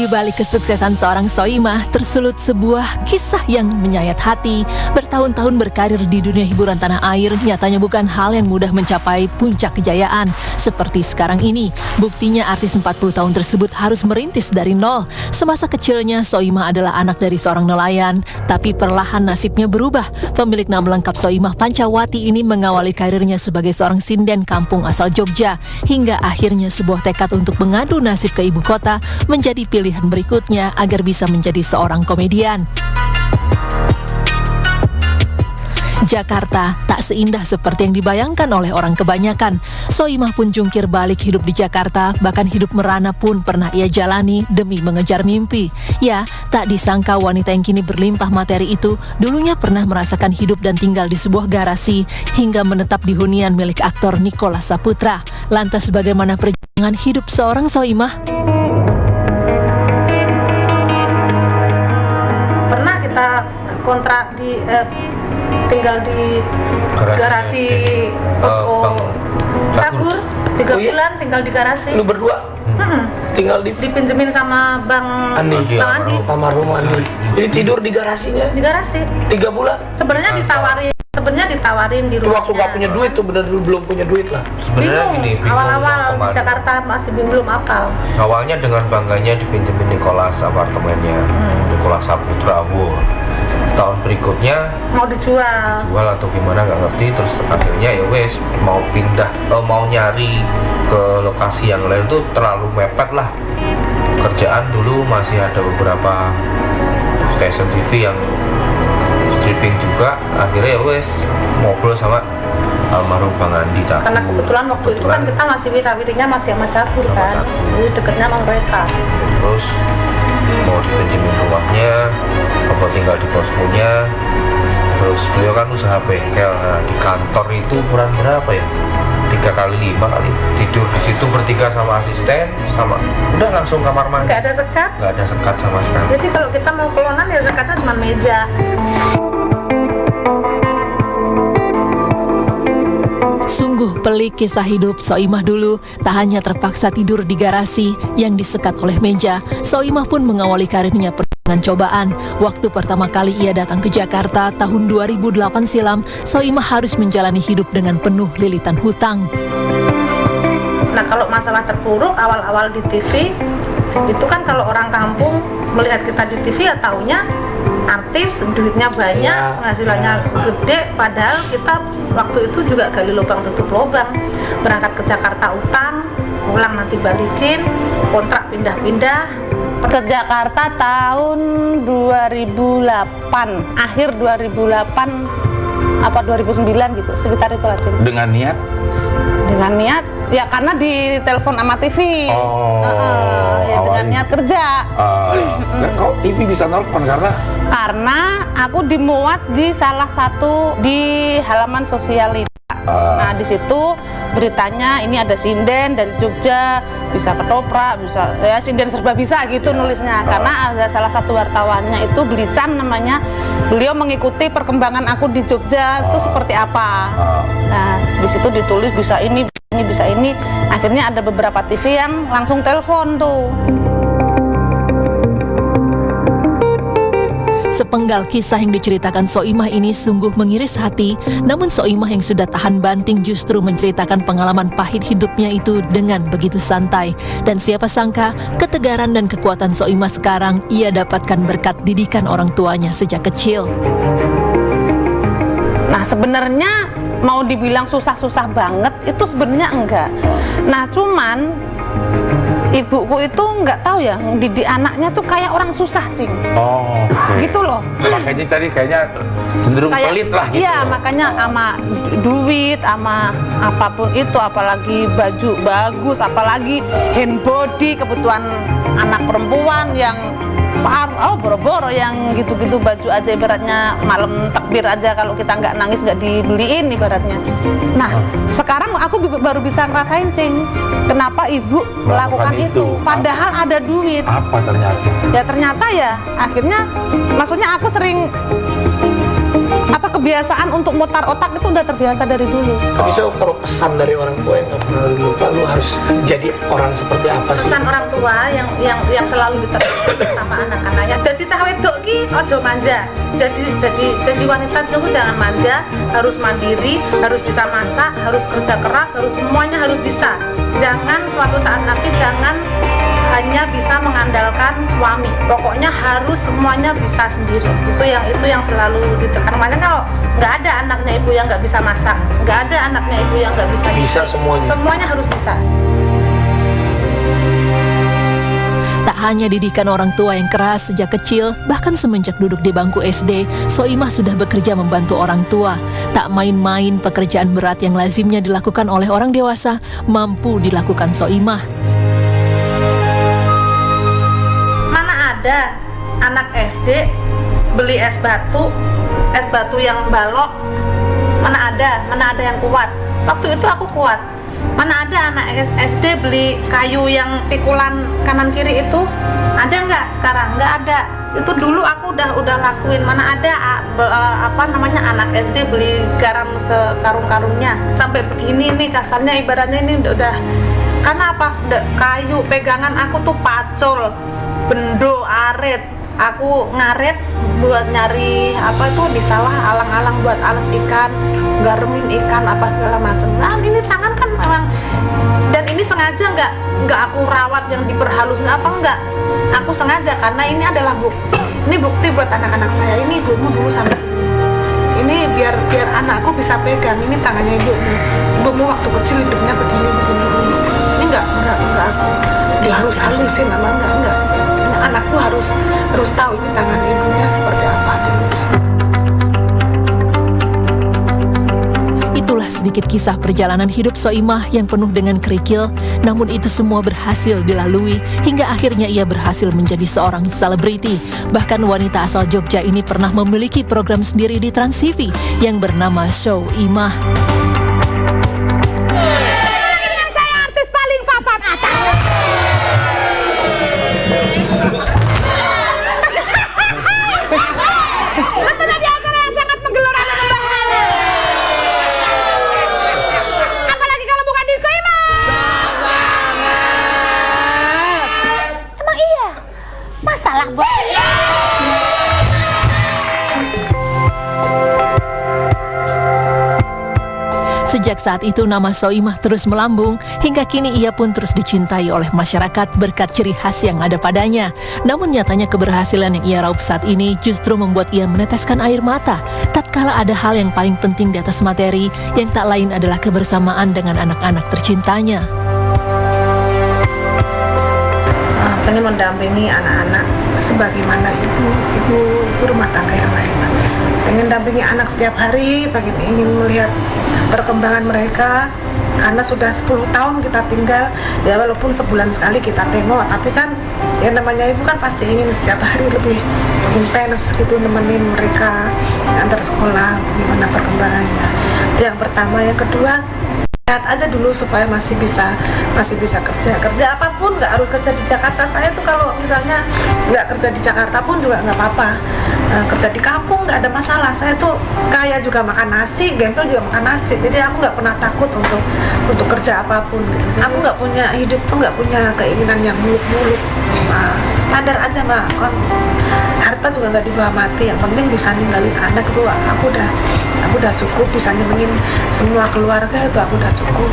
balik kesuksesan seorang Soimah tersulut sebuah kisah yang menyayat hati. Bertahun-tahun berkarir di dunia hiburan tanah air nyatanya bukan hal yang mudah mencapai puncak kejayaan seperti sekarang ini. Buktinya artis 40 tahun tersebut harus merintis dari nol. Semasa kecilnya Soimah adalah anak dari seorang nelayan, tapi perlahan nasibnya berubah. Pemilik nama lengkap Soimah Pancawati ini mengawali karirnya sebagai seorang sinden kampung asal Jogja, hingga akhirnya sebuah tekad untuk mengadu nasib ke ibu kota menjadi pilihan berikutnya agar bisa menjadi seorang komedian. Jakarta tak seindah seperti yang dibayangkan oleh orang kebanyakan. Soimah pun jungkir balik hidup di Jakarta, bahkan hidup merana pun pernah ia jalani demi mengejar mimpi. Ya, tak disangka wanita yang kini berlimpah materi itu dulunya pernah merasakan hidup dan tinggal di sebuah garasi hingga menetap di hunian milik aktor Nicholas Saputra. Lantas bagaimana perjalanan hidup seorang Soimah? Pernah kita kontrak di tinggal di garasi posko Cagur 3 bulan tinggal di garasi. Lu berdua? Tinggal dipinjemin sama Bang Andi. Almarhum Andi. Jadi tidur di garasinya? Di garasi 3 bulan? Sebenarnya ditawarin di rumahnya. Waktu gak punya duit tuh, bener belum punya duit lah. Bingung awal-awal di Jakarta masih belum apal. Awalnya dengan bangganya dipinjemin Nicholas apartemennya, Nicholas Saputra. Tahun berikutnya mau dijual atau gimana nggak ngerti, terus akhirnya ya wes mau pindah, mau nyari ke lokasi yang lain tuh terlalu mepet lah. Kerjaan dulu masih ada beberapa stasiun TV yang stripping juga, akhirnya ya wes ngobrol sama almarhum Bang Andi Cagur. Karena kebetulan waktu itu kan kita masih wira-wirinya masih sama Cagur kan, jadi deketnya sama mereka. Terus mau dipinjemin rumahnya, apa tinggal di poskonya. Terus beliau kan usaha bengkel, nah, di kantor itu kurang berapa ya, 3 kali 5 kali tidur di situ bertiga sama asisten, sama udah langsung kamar mandi. Nggak ada sekat sama sekali. Jadi kalau kita mau kelonan ya sekatnya cuma meja. Sungguh pelik kisah hidup Soimah dulu. Tak hanya terpaksa tidur di garasi yang disekat oleh meja, Soimah pun mengawali karirnya dengan cobaan. Waktu pertama kali ia datang ke Jakarta tahun 2008 silam, Soimah harus menjalani hidup dengan penuh lilitan hutang. Nah, kalau masalah terpuruk awal-awal di TV, itu kan kalau orang kampung melihat kita di TV ya taunya artis, duitnya banyak, penghasilannya gede, padahal kita waktu itu juga gali lubang tutup lubang, berangkat ke Jakarta utang, pulang nanti balikin, kontrak pindah-pindah. Ke Jakarta tahun 2008, akhir 2008 apa 2009 gitu, sekitar itu aja. Dengan niat ya karena ditelepon sama TV. Ya dengan niat kerja. Kok TV bisa nelfon karena aku dimuat di salah satu di halaman sosial itu. Nah di situ beritanya ini ada sinden dari Jogja, bisa ketoprak, bisa ya sinden serba bisa gitu nulisnya. Karena ada salah satu wartawannya itu Belican namanya, beliau mengikuti perkembangan aku di Jogja itu seperti apa. Nah di situ ditulis bisa ini bisa ini. Akhirnya ada beberapa TV yang langsung telepon tuh. Sepenggal kisah yang diceritakan Soimah ini sungguh mengiris hati. Namun Soimah yang sudah tahan banting justru menceritakan pengalaman pahit hidupnya itu dengan begitu santai. Dan siapa sangka ketegaran dan kekuatan Soimah sekarang ia dapatkan berkat didikan orang tuanya sejak kecil. Nah sebenarnya mau dibilang susah-susah banget itu sebenarnya enggak. Nah cuman ibuku itu nggak tahu ya, didik anaknya tuh kayak orang susah, Cing. Gitu loh. Makanya tadi kayaknya cenderung pelit lah gitu. Iya, makanya sama duit, sama apapun itu, apalagi baju bagus, apalagi hand body, kebutuhan anak perempuan yang boro-boro yang gitu-gitu, baju aja ibaratnya malam takbir aja kalau kita nggak nangis nggak dibeliin ibaratnya. Nah sekarang aku baru bisa ngerasain, Cing, kenapa ibu melakukan itu padahal ada duit. Apa ternyata? Ya ternyata ya akhirnya, maksudnya aku sering kebiasaan untuk mutar otak itu udah terbiasa dari dulu. Tapi so, kalau pesan dari orang tua yang nggak pernah lu lupa, lu harus jadi orang seperti apa sih? Pesan orang tua yang selalu diterapkan sama anak-anaknya. Jadi cah wedok ki ojo manja. Jadi wanita itu jangan manja, harus mandiri, harus bisa masak, harus kerja keras, harus semuanya harus bisa. Jangan suatu saat nanti jangan hanya bisa mengandalkan suami. Pokoknya harus semuanya bisa sendiri. Itu yang selalu ditekan. Makanya kalau nggak ada anaknya ibu yang nggak bisa masak, nggak ada anaknya ibu yang nggak bisa semuanya. Semuanya harus bisa. Tak hanya didikan orang tua yang keras sejak kecil, bahkan semenjak duduk di bangku SD, Soimah sudah bekerja membantu orang tua. Tak main-main pekerjaan berat yang lazimnya dilakukan oleh orang dewasa, mampu dilakukan Soimah. Ada anak SD beli es batu yang balok, mana ada yang kuat. Waktu itu aku kuat. Mana ada anak SD beli kayu yang pikulan kanan kiri itu, ada nggak sekarang? Nggak ada. Itu dulu aku udah lakuin. Mana ada anak SD beli garam sekarung-karungnya sampai begini nih kasarnya, ibaratnya ini udah. Karena apa? Kayu pegangan aku tuh pacul, bendo, arit. Aku ngaret buat nyari di sawah, alang-alang buat alas ikan, garemin ikan apa segala macam. Nah ini tangan kan memang, dan ini sengaja nggak aku rawat yang diperhalus nggak. Aku sengaja karena ini adalah bukti buat anak-anak saya. Ini dulu sampai ini biar anakku bisa pegang. Ini tangannya ibumu waktu kecil hidupnya begini. Ini nggak aku dihalus-halusin sama enggak. Anakku harus tahu ini tangan ibunya seperti apa dulunya. Itulah sedikit kisah perjalanan hidup Soimah yang penuh dengan kerikil, namun itu semua berhasil dilalui hingga akhirnya ia berhasil menjadi seorang selebriti. Bahkan wanita asal Jogja ini pernah memiliki program sendiri di Trans TV yang bernama Show Imah. Saya artis paling papan atas. Sejak saat itu nama Soimah terus melambung hingga kini ia pun terus dicintai oleh masyarakat berkat ciri khas yang ada padanya. Namun nyatanya keberhasilan yang ia raup saat ini justru membuat ia meneteskan air mata tatkala ada hal yang paling penting di atas materi, yang tak lain adalah kebersamaan dengan anak-anak tercintanya. Pengen mendampingi anak-anak sebagaimana ibu rumah tangga yang lain. Pengen dampingi anak setiap hari, ingin melihat perkembangan mereka, karena sudah 10 tahun kita tinggal, ya walaupun sebulan sekali kita tengok, tapi kan ya namanya ibu kan pasti ingin setiap hari lebih intens gitu nemenin mereka antar sekolah, gimana perkembangannya. Itu yang pertama. Yang kedua, lihat aja dulu supaya masih bisa kerja apapun, nggak harus kerja di Jakarta. Saya tuh kalau misalnya nggak kerja di Jakarta pun juga nggak apa-apa, kerja di kampung nggak ada masalah. Saya tuh kaya juga makan nasi, gempel juga makan nasi, jadi aku nggak pernah takut untuk kerja apapun gitu. Jadi, aku nggak punya hidup tuh nggak punya keinginan yang muluk-muluk. Standar aja mah, kan harta juga nggak dibawa mati, yang penting bisa ninggalin anak itu aku udah cukup, bisa nyenengin semua keluarga itu aku udah cukup.